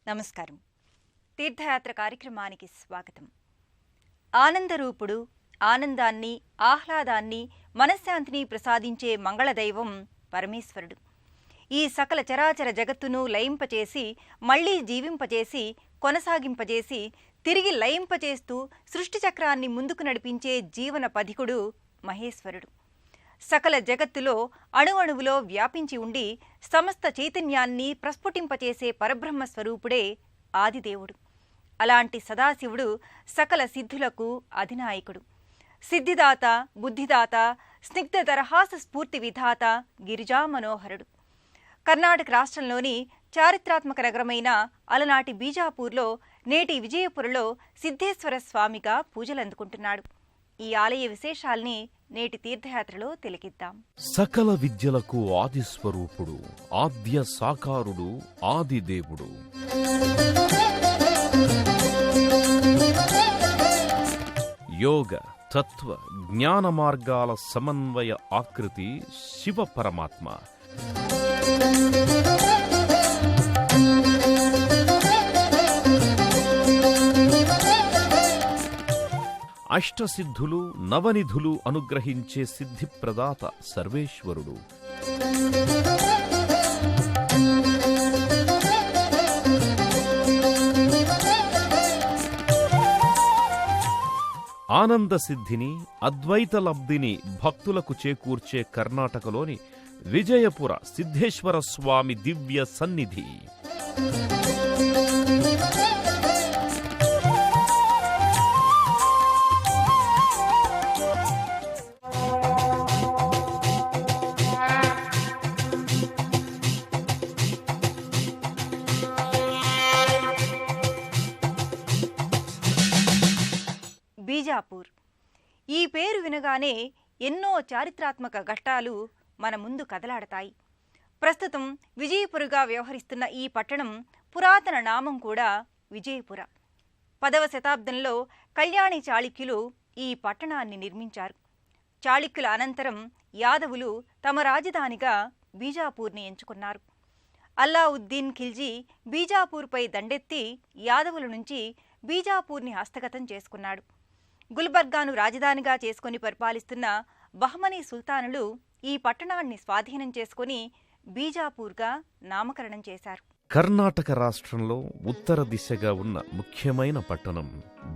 నమస్కారం. తీర్థయాత్ర కార్యక్రమానికి స్వాగతం. ఆనందరూపుడు, ఆనందాన్ని, ఆహ్లాదాన్ని, మనశ్శాంతిని ప్రసాదించే మంగళదైవం పరమేశ్వరుడు. ఈ సకల చరాచర జగత్తును లయింపచేసి, మళ్లీ జీవింపచేసి, కొనసాగింపజేసి, తిరిగి లయింపచేస్తూ సృష్టి చక్రాన్ని ముందుకు నడిపించే జీవన పథికుడు మహేశ్వరుడు. సకల జగత్తులో అణువణువులో వ్యాపించి ఉండి సమస్త చైతన్యాన్ని ప్రస్ఫుటింపచేసే పరబ్రహ్మ స్వరూపుడే ఆదిదేవుడు. అలాంటి సదాశివుడు సకల సిద్ధులకు అధినాయకుడు. సిద్ధిదాత, బుద్ధిదాత, స్నిగ్ధ దరహాస స్ఫూర్తి విధాత, గిరిజా మనోహరుడు. కర్ణాటక రాష్ట్రంలోని చారిత్రాత్మక నగరమైన అలనాటి బీజాపూర్లో, నేటి విజయపురలో సిద్ధేశ్వర స్వామిగా పూజలందుకుంటున్నాడు. ఈ ఆలయ విశేషాల్ని నేటి తీర్థయాత్రలో తిలకిద్దాం. సకల విద్యలకు ఆది స్వరూపుడు, ఆద్య సాకారుడు, ఆదిదేవుడు. యోగ, తత్వ, జ్ఞాన మార్గాల సమన్వయ ఆకృతి శివ పరమాత్మ. అష్టసిద్ధులు, నవనిధులు అనుగ్రహించే సిద్ధిప్రదాత సర్వేశ్వరుడు. ఆనంద సిద్ధిని, అద్వైత లబ్ధిని భక్తులకు చేకూర్చే కర్ణాటకలోని విజయపుర సిద్ధేశ్వర స్వామి దివ్య సన్నిధి. బీజాపూర్. ఈ పేరు వినగానే ఎన్నో చారిత్రాత్మక ఘట్టాలు మన ముందు కదలాడతాయి. ప్రస్తుతం విజయపురగా వ్యవహరిస్తున్న ఈ పట్టణం పురాతన నామం కూడా విజయపుర. 10వ శతాబ్దంలో కళ్యాణి చాళుక్యులు ఈ పట్టణాన్ని నిర్మించారు. చాళుక్యుల అనంతరం యాదవులు తమ రాజధానిగా బీజాపూర్ని ఎంచుకున్నారు. అల్లావుద్దీన్ ఖిల్జీ బీజాపూర్పై దండెత్తి యాదవుల నుంచి బీజాపూర్ని హస్తగతం చేసుకున్నాడు. గుల్బర్గాను రాజధానిగా చేసుకుని పరిపాలిస్తున్న బహమనీ సుల్తానులు ఈ పట్టణాన్ని స్వాధీనం చేసుకుని బీజాపూర్గా నామకరణం చేశారు. కర్ణాటక రాష్ట్రంలో ఉత్తర దిశగా ఉన్న ముఖ్యమైన పట్టణం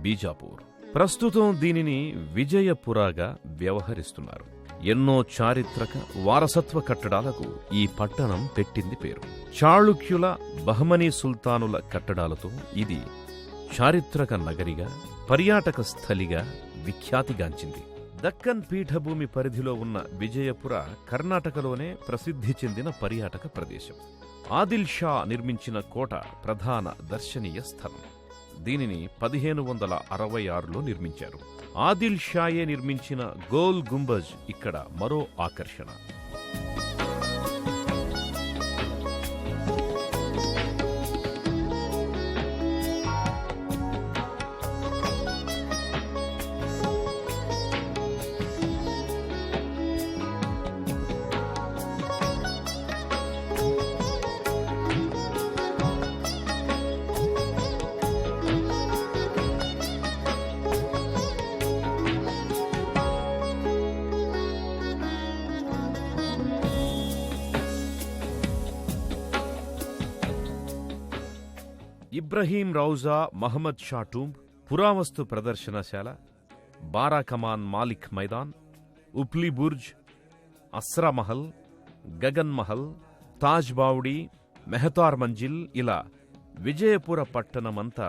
బీజాపూర్. ప్రస్తుతం దీనిని విజయపురగా వ్యవహరిస్తున్నారు. ఎన్నో చారిత్రక, వారసత్వ కట్టడాలకు ఈ పట్టణం పెట్టింది పేరు. చాళుక్యుల, బహమనీ సుల్తానుల కట్టడాలతో ఇది చారిత్రక నగరిగా, పర్యాటక స్థలిగా విఖ్యాతిగాంచింది. దక్కన్ పీఠభూమి పరిధిలో ఉన్న విజయపుర కర్ణాటకలోనే ప్రసిద్ధి చెందిన పర్యాటక ప్రదేశం. ఆదిల్ షా నిర్మించిన కోట ప్రధాన దర్శనీయ స్థలం. దీనిని 1566లో నిర్మించారు. ఆదిల్ షాయే నిర్మించిన గోల్ గుంబజ్ ఇక్కడ మరో ఆకర్షణ. ఇబ్రహీం రౌజా మహమ్మద్ షా టూంబ్, పురావస్తు ప్రదర్శనశాల, బారా కమాన్ మాలిక్ మైదాన్, ఉప్లీ బుర్జ్, అస్రా మహల్, గగన్ మహల్, తాజ్ బావుడి, మెహతార్ మంజిల్, ఇలా విజయపుర పట్టణమంతా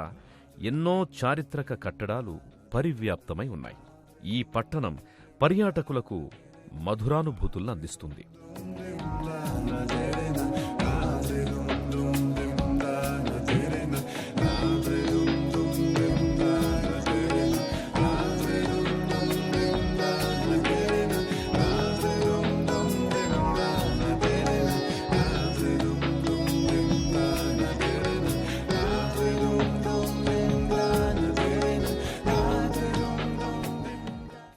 ఎన్నో చారిత్రక కట్టడాలు పరివ్యాప్తమై ఉన్నాయి. ఈ పట్టణం పర్యాటకులకు మధురానుభూతులను అందిస్తుంది.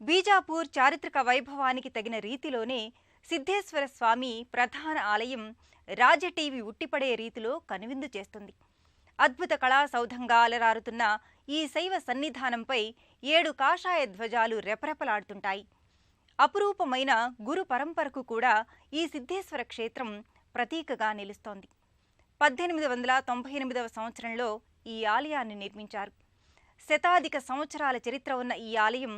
బీజాపూర్ చారిత్రక వైభవానికి తగిన రీతిలోనే సిద్ధేశ్వర స్వామి ప్రధాన ఆలయం రాజటీవీ ఉట్టిపడే రీతిలో కనువిందు చేస్తుంది. అద్భుత కళాసౌధంగా అలరారుతున్న ఈ శైవ సన్నిధానంపై 7 కాషాయ ధ్వజాలు రెపరెపలాడుతుంటాయి. అపురూపమైన గురు పరంపరకు కూడా ఈ సిద్ధేశ్వర క్షేత్రం ప్రతీకగా నిలుస్తోంది. 1898వ సంవత్సరంలో ఈ ఆలయాన్ని నిర్మించారు. శతాధిక సంవత్సరాల చరిత్ర ఉన్న ఈ ఆలయం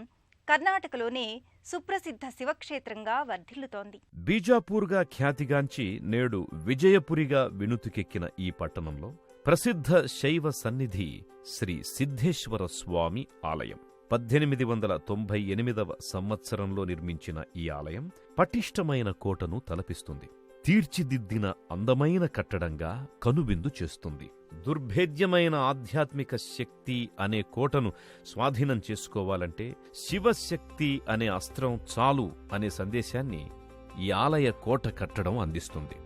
కర్ణాటకలోనే సుప్రసిద్ధ శివక్షేత్రంగా వర్ధిల్లుతోంది. బీజాపూర్గా ఖ్యాతిగాంచి నేడు విజయపురిగా వినుతికెక్కిన ఈ పట్టణంలో ప్రసిద్ధ శైవ సన్నిధి శ్రీ సిద్ధేశ్వర స్వామి ఆలయం. 1898వ సంవత్సరంలో నిర్మించిన ఈ ఆలయం పటిష్టమైన కోటను తలపిస్తుంది. తీర్చిదిద్దిన అందమైన కట్టడంగా కనువిందు చేస్తుంది. దుర్భేద్యమైన ఆధ్యాత్మిక శక్తి అనే కోటను స్వాధీనం చేసుకోవాలంటే శివశక్తి అనే అస్త్రం చాలు అనే సందేశాన్ని ఈ ఆలయ కోట కట్టడం అందిస్తుంది.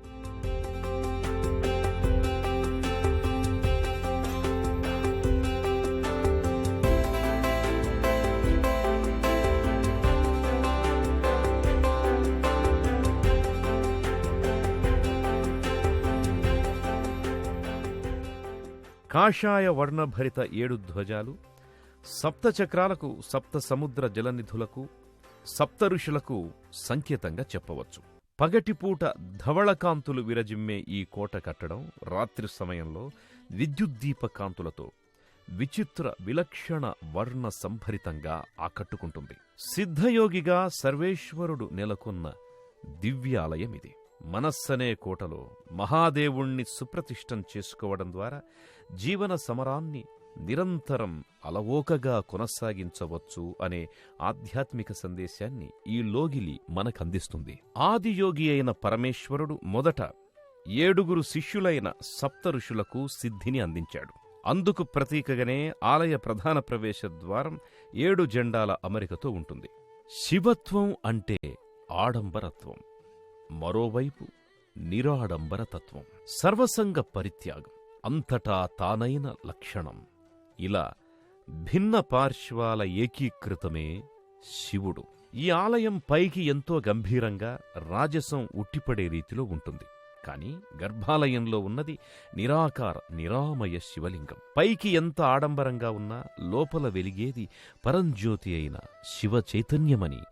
కాషాయ వర్ణభరిత 7 ధ్వజాలు సప్తచక్రాలకు, సప్త సముద్ర జలనిధులకు, సప్త ఋషులకు సంకేతంగా చెప్పవచ్చు. పగటిపూట ధవళకాంతులు విరజిమ్మే ఈ కోట కట్టడం రాత్రి సమయంలో విద్యుద్దీపకాంతులతో విచిత్ర విలక్షణ వర్ణ సంభరితంగా ఆకట్టుకుంటుంది. సిద్ధయోగిగా సర్వేశ్వరుడు నెలకొన్న దివ్యాలయమిది. మనస్సనే కోటలో మహాదేవుణ్ణి సుప్రతిష్టం చేసుకోవడం ద్వారా జీవన సమరాన్ని నిరంతరం అలవోకగా కొనసాగించవచ్చు అనే ఆధ్యాత్మిక సందేశాన్ని ఈ లోగిలి మనకందిస్తుంది. ఆదియోగి అయిన పరమేశ్వరుడు మొదట 7 శిష్యులైన సప్త ఋషులకు సిద్ధిని అందించాడు. అందుకు ప్రతీకగానే ఆలయ ప్రధాన ప్రవేశ ద్వారం 7 జెండాల అమరికతో ఉంటుంది. శివత్వం అంటే ఆడంబరత్వం, మరోవైపు నిరాడంబరతత్వం, సర్వసంగ పరిత్యాగం, అంతటా తానైన లక్షణం. ఇలా భిన్న పార్శ్వాల ఏకీకృతమే శివుడు. ఈ ఆలయం పైకి ఎంతో గంభీరంగా రాజసం ఉట్టిపడే రీతిలో ఉంటుంది. కాని గర్భాలయంలో ఉన్నది నిరాకార నిరామయ శివలింగం. పైకి ఎంత ఆడంబరంగా ఉన్నా లోపల వెలిగేది పరంజ్యోతి అయిన శివ చైతన్యమని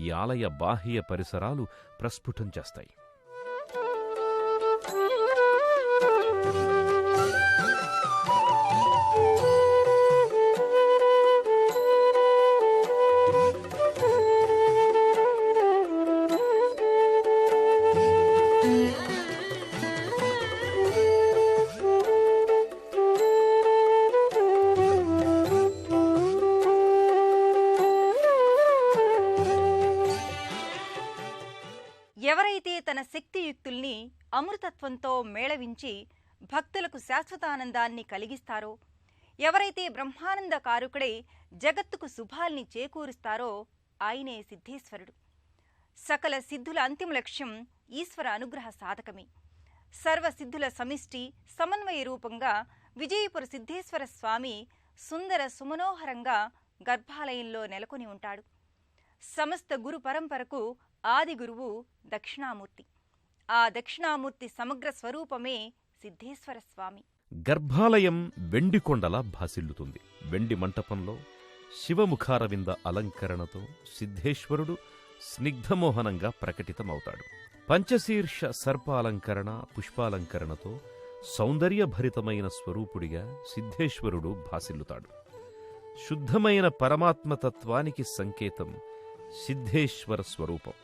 ఈ ఆలయ బాహ్య పరిసరాలు ప్రస్ఫుటం చేస్తాయి. ఎవరైతే తన శక్తియుక్తుల్ని అమృతత్వంతో మేళవించి భక్తులకు శాశ్వతానందాన్ని కలిగిస్తారో, ఎవరైతే బ్రహ్మానంద కారుకుడై జగత్తుకు శుభాల్ని చేకూరుస్తారో ఆయనే సిద్ధేశ్వరుడు. సకల సిద్ధుల అంతిమ లక్ష్యం ఈశ్వర అనుగ్రహ సాధకమే. సర్వసిద్ధుల సమిష్టి సమన్వయ రూపంగా విజయపుర సిద్ధేశ్వర స్వామి సుందర సుమనోహరంగా గర్భాలయంలో నెలకొని ఉంటాడు. సమస్త గురు పరంపరకు ఆది గురువు దక్షిణామూర్తి. ఆ దక్షిణామూర్తి సమగ్ర స్వరూపమే సిద్ధేశ్వర స్వామి. గర్భాలయం వెండికొండలా భాసిల్లుతుంది. వెండి మంటపంలో శివముఖారవింద అలంకరణతో సిద్ధేశ్వరుడు స్నిగ్ధమోహనంగా ప్రకటితమవుతాడు. పంచశీర్ష సర్పాలంకరణ, పుష్పాలంకరణతో సౌందర్యభరితమైన స్వరూపుడిగా సిద్ధేశ్వరుడు భాసిల్లుతాడు. శుద్ధమైన పరమాత్మతత్వానికి సంకేతం సిద్ధేశ్వర స్వరూపం.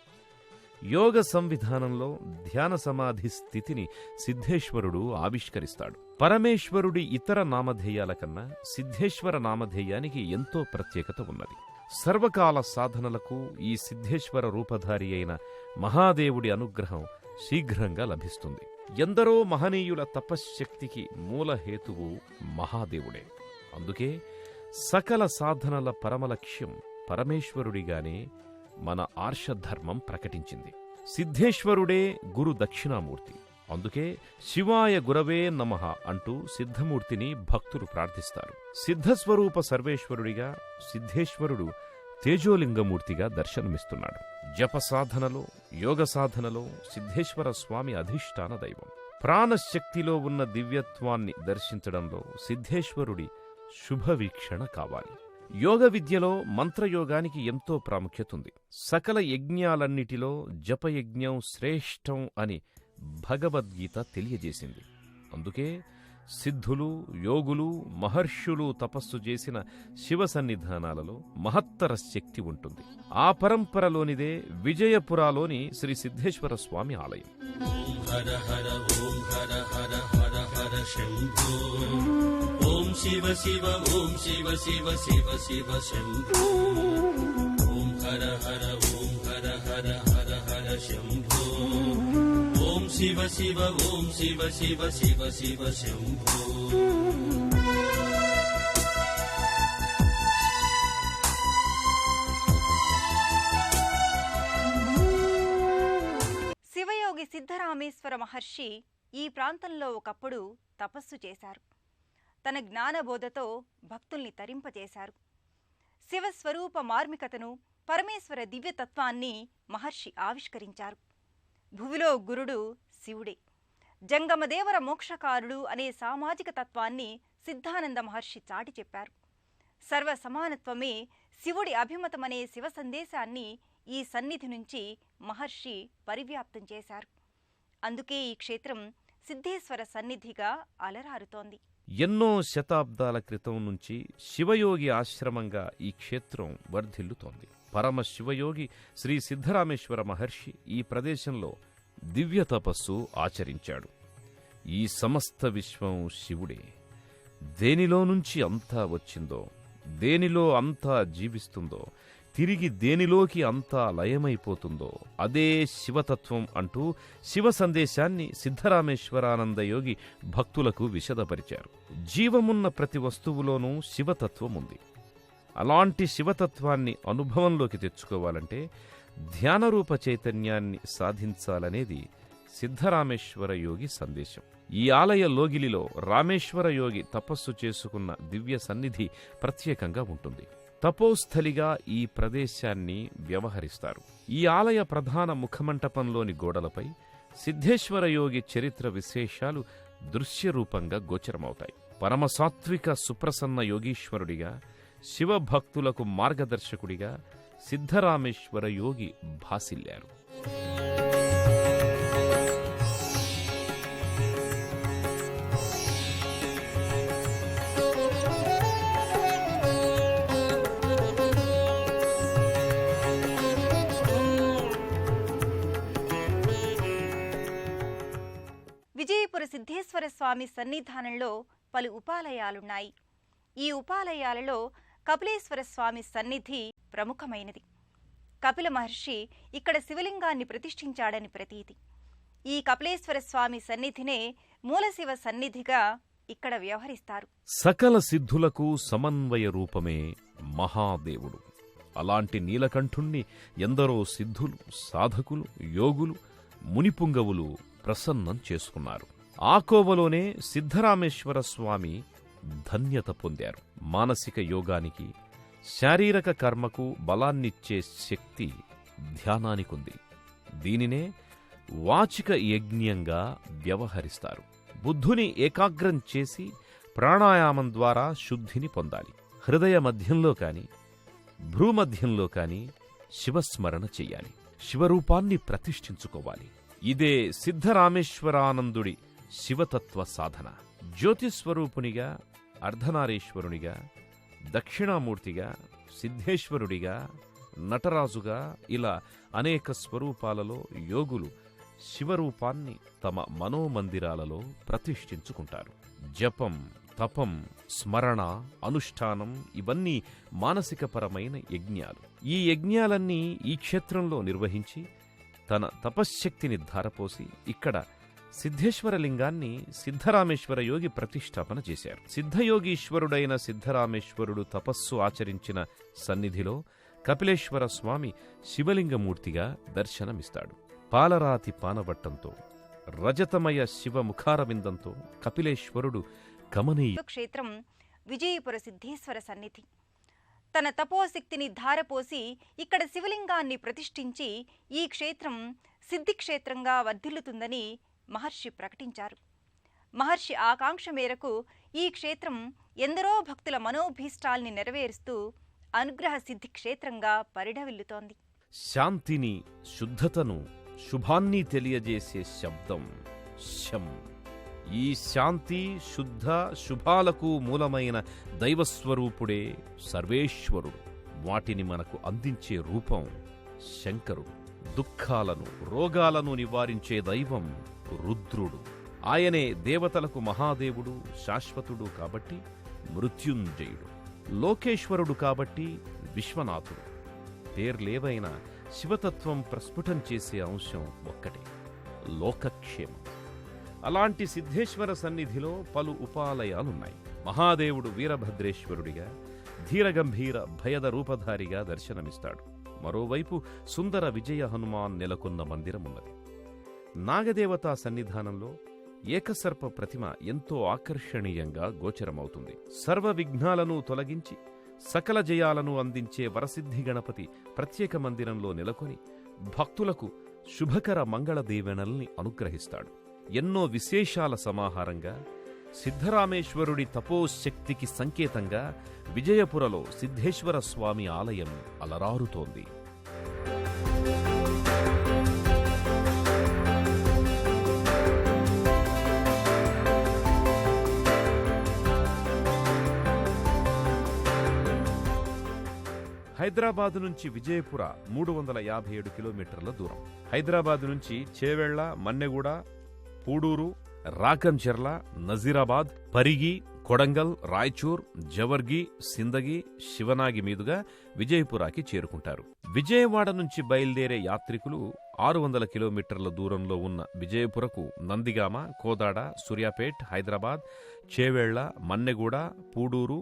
యోగ సంవిధానంలో ధ్యాన సమాధి స్థితిని సిద్ధేశ్వరుడు ఆవిష్కరిస్తాడు. పరమేశ్వరుడి ఇతర నామధేయాల కన్నా సిద్ధేశ్వర నామధేయానికి ఎంతో ప్రత్యేకత ఉన్నది. సర్వకాల సాధనలకు ఈ సిద్ధేశ్వర రూపధారి అయిన మహాదేవుడి అనుగ్రహం శీఘ్రంగా లభిస్తుంది. ఎందరో మహనీయుల తపశ్శక్తికి మూలహేతువు మహాదేవుడే. అందుకే సకల సాధనల పరమలక్ష్యం పరమేశ్వరుడిగానే మన ఆర్షధర్మం ప్రకటించింది. సిద్ధేశ్వరుడే గురు దక్షిణామూర్తి. అందుకే శివాయ గురవే నమః అంటూ సిద్ధమూర్తిని భక్తులు ప్రార్థిస్తారు. సిద్ధస్వరూప సర్వేశ్వరుడిగా సిద్ధేశ్వరుడు తేజోలింగమూర్తిగా దర్శనమిస్తున్నాడు. జప సాధనలో, యోగ సాధనలో సిద్ధేశ్వర స్వామి అధిష్టాన దైవం. ప్రాణశక్తిలో ఉన్న దివ్యత్వాన్ని దర్శించడంలో సిద్ధేశ్వరుడి శుభవీక్షణ కావాలి. యోగ విద్యలో మంత్రయోగానికి ఎంతో ప్రాముఖ్యతుంది. సకల యజ్ఞాలన్నిటిలో జపయజ్ఞం శ్రేష్టం అని భగవద్గీత తెలియజేసింది. అందుకే సిద్ధులు, యోగులు, మహర్షులు తపస్సు చేసిన శివ సన్నిధానాలలో మహత్తర శక్తి ఉంటుంది. ఆ పరంపరలోనిదే విజయపురాలోని శ్రీ సిద్ధేశ్వర స్వామి ఆలయం. హర హర ఓం హర హర హర హర శంభో ఓం శివ శివ ఓం శివ శివ శివ శివ శంభో ఓం హర హర ఓం హర హర హర హర శంభో ఓం శివ శివ ఓం శివ శివ శివ శివ శంభో. శివయోగి సిద్ధరామేశ్వర మహర్షి ఈ ప్రాంతంలో ఒకప్పుడు తపస్సు చేశారు. తన జ్ఞానబోధతో భక్తుల్ని తరింపజేశారు. శివస్వరూప మార్మికతను, పరమేశ్వర దివ్యతత్వాన్ని మహర్షి ఆవిష్కరించారు. భువిలో గురుడు శివుడే, జంగమదేవర మోక్షకారుడు అనే సామాజిక తత్వాన్ని సిద్ధానంద మహర్షి చాటి చెప్పారు. సర్వ సమానత్వమే శివుడి అభిమతమనే శివ సందేశాన్ని ఈ సన్నిధి నుంచి మహర్షి పరివ్యాప్తం చేశారు. అందుకే ఈ క్షేత్రం సిద్ధేశ్వర సన్నిధిగా అలరారుతోంది. ఎన్నో శతాబ్దాల క్రితం నుంచి శివయోగి ఆశ్రమంగా ఈ క్షేత్రం వర్ధిల్లుతోంది. పరమ శివయోగి శ్రీ సిద్ధరామేశ్వర మహర్షి ఈ ప్రదేశంలో దివ్య తపస్సు ఆచరించాడు. ఈ సమస్త విశ్వం శివుడే. దేనిలో నుంచి అంతా వచ్చిందో, దేనిలో అంతా జీవిస్తుందో, తిరిగి దేనిలోకి అంతా లయమైపోతుందో అదే శివతత్వం అంటూ శివ సందేశాన్ని సిద్ధరామేశ్వరానందయోగి భక్తులకు విశదపరిచారు. జీవమున్న ప్రతి వస్తువులోనూ శివతత్వం ఉంది. అలాంటి శివతత్వాన్ని అనుభవంలోకి తెచ్చుకోవాలంటే ధ్యానరూప చైతన్యాన్ని సాధించాలనేది సిద్ధరామేశ్వర యోగి సందేశం. ఈ ఆలయ లోగిలిలో రామేశ్వర యోగి తపస్సు చేసుకున్న దివ్య సన్నిధి ప్రత్యేకంగా ఉంటుంది. తపోస్థలిగా ఈ ప్రదేశాన్ని వ్యవహరిస్తారు. ఈ ఆలయ ప్రధాన ముఖమంటపంలోని గోడలపై సిద్ధేశ్వర యోగి చరిత్ర విశేషాలు దృశ్యరూపంగా గోచరమవుతాయి. పరమసాత్విక సుప్రసన్న యోగీశ్వరుడిగా, శివభక్తులకు మార్గదర్శకుడిగా సిద్ధరామేశ్వర యోగి భాసిల్లారు. విజయపుర సిద్ధేశ్వర స్వామి సన్నిధానంలో పలు ఉపాలయాలున్నాయి. ఈ ఉపాలయాలలో కపిలేశ్వర స్వామి సన్నిధి ప్రముఖమైనది. కపిల మహర్షి ఇక్కడ శివలింగాన్ని ప్రతిష్ఠించాడని ప్రతీతి. ఈ కపిలేశ్వర స్వామి సన్నిధినే మూలశివ సన్నిధిగా ఇక్కడ వ్యవహరిస్తారు. సకల సిద్ధులకు సమన్వయ రూపమే మహాదేవుడు. అలాంటి నీలకంఠుణ్ణి ఎందరో సిద్ధులు, సాధకులు, యోగులు, మునిపుంగవులు ప్రసన్నం చేసుకున్నారు. ఆ కోవలోనే సిద్ధరామేశ్వర స్వామి ధన్యత పొందారు. మానసిక యోగానికి, శారీరక కర్మకు బలాన్నిచ్చే శక్తి ధ్యానానికుంది. దీనినే వాచిక యజ్ఞంగా వ్యవహరిస్తారు. బుద్ధుని ఏకాగ్రం చేసి ప్రాణాయామం ద్వారా శుద్ధిని పొందాలి. హృదయ మధ్యంలో కాని, భ్రూమధ్యంలో కాని శివస్మరణ చెయ్యాలి. శివరూపాన్ని ప్రతిష్ఠించుకోవాలి. ఇదే సిద్ధరామేశ్వరానందుడి శివతత్వ సాధన. జ్యోతిస్వరూపునిగా, అర్ధనారీశ్వరునిగా, దక్షిణామూర్తిగా, సిద్ధేశ్వరుడిగా, నటరాజుగా ఇలా అనేక స్వరూపాలలో యోగులు శివరూపాన్ని తమ మనోమందిరాలలో ప్రతిష్ఠించుకుంటారు. జపం, తపం, స్మరణ, అనుష్ఠానం ఇవన్నీ మానసికపరమైన యజ్ఞాలు. ఈ యజ్ఞాలన్నీ ఈ క్షేత్రంలో నిర్వహించి తన తపశ్శక్తిని ధారపోసి ఇక్కడ సిద్ధేశ్వరలింగాన్ని సిద్ధరామేశ్వర యోగి ప్రతిష్టాపన చేశారు. సిద్ధయోగీశ్వరుడైన సిద్ధరామేశ్వరుడు తపస్సు ఆచరించిన సన్నిధిలో కపిలేశ్వర స్వామి శివలింగమూర్తిగా దర్శనమిస్తాడు. పాలరాతి పానవట్టంతో, రజతమయ శివ ముఖారవిందంతో కపిలేశ్వరుడు కమనీయ. క్షేత్రం విజయపుర సిద్ధేశ్వర సన్నిధి. తన తపోశక్తిని ధారపోసి ఇక్కడ శివలింగాన్ని ప్రతిష్ఠించి ఈ క్షేత్రం సిద్ధిక్షేత్రంగా వర్ధిల్లుతుందని మహర్షి ప్రకటించారు. మహర్షి ఆకాంక్ష మేరకు ఈ క్షేత్రం ఎందరో భక్తుల మనోభీష్టాల్ని నెరవేరుస్తూ అనుగ్రహ సిద్ధి క్షేత్రంగా పరిఢవిల్లుతోంది. శాంతిని, శుద్ధతను, శుభాన్ని తెలియజేసే శబ్దం శం. ఈ శాంతి, శుద్ధ, శుభాలకు మూలమైన దైవస్వరూపుడే సర్వేశ్వరుడు. వాటిని మనకు అందించే రూపం శంకరుడు. దుఃఖాలను, రోగాలను నివారించే దైవం రుద్రుడు. ఆయనే దేవతలకు మహాదేవుడు, శాశ్వతుడు కాబట్టి మృత్యుంజయుడు. లోకేశ్వరుడు కాబట్టి విశ్వనాథుడు. పేర్లేవైనా శివతత్వం ప్రస్ఫుటం చేసే అంశం ఒక్కటే, లోకక్షేమం. అలాంటి సిద్ధేశ్వర సన్నిధిలో పలు ఉపాలయాలున్నాయి. మహాదేవుడు వీరభద్రేశ్వరుడిగా, ధీరగంభీర భయద రూపధారిగా దర్శనమిస్తాడు. మరోవైపు సుందర విజయ హనుమాన్ నెలకొన్న మందిరమున్నది. నాగదేవతా సన్నిధానంలో ఏకసర్ప ప్రతిమ ఎంతో ఆకర్షణీయంగా గోచరమవుతుంది. సర్వ విఘ్నాలను తొలగించి సకల జయాలను అందించే వరసిద్ధి గణపతి ప్రత్యేక మందిరంలో నెలకొని భక్తులకు శుభకర మంగళ దీవెనల్ని అనుగ్రహిస్తాడు. ఎన్నో విశేషాల సమాహారంగా, సిద్ధరామేశ్వరుడి తపోశక్తికి సంకేతంగా విజయపురలో సిద్ధేశ్వర స్వామి ఆలయం అలరారుతోంది. హైదరాబాదు నుంచి విజయపుర 357 కిలోమీటర్ల దూరం. హైదరాబాదు నుంచి చేవెళ్ల, మన్నెగూడ, పూడూరు, రాకంచెర్ల, నజీరాబాద్, పరిగి, కొడంగల్, రాయచూర్, జవర్గి, సిందగి, శివనాగి మీదుగా విజయపురాకి చేరుకుంటారు. విజయవాడ నుంచి బయలుదేరే యాత్రికులు 600 కిలోమీటర్ల దూరంలో ఉన్న విజయపురకు నందిగామ, కోదాడ, సూర్యాపేట్, హైదరాబాద్, చేవెళ్ల, మన్నెగూడ, పూడూరు,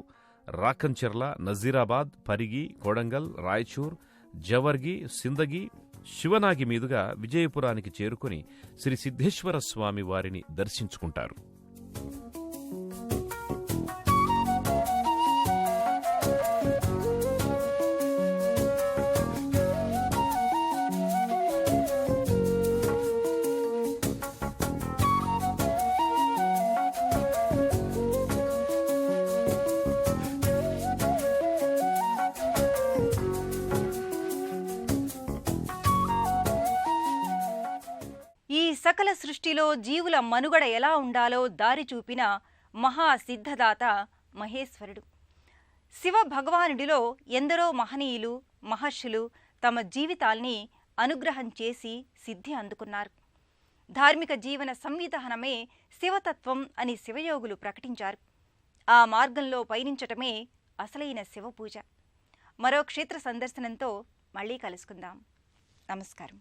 రాకంచెర్ల, నజీరాబాద్, పరిగి, కొడంగల్, రాయచూర్, జవర్గి, సిందగి, శివనాగి మీదుగా విజయపురానికి చేరుకుని శ్రీ సిద్ధేశ్వర స్వామి వారిని దర్శించుకుంటారు. సకల సృష్టిలో జీవుల మనుగడ ఎలా ఉండాలో దారి చూపిన మహాసిద్ధదాత మహేశ్వరుడు. శివ భగవానుడిలో ఎందరో మహనీయులు, మహర్షులు తమ జీవితాల్ని అనుగ్రహం చేసి సిద్ధి అందుకున్నారు. ధార్మిక జీవన సంవిధానమే శివతత్వం అని శివయోగులు ప్రకటించారు. ఆ మార్గంలో పయనించటమే అసలైన శివపూజ. మరో క్షేత్ర సందర్శనంతో మళ్ళీ కలుసుకుందాం. నమస్కారం.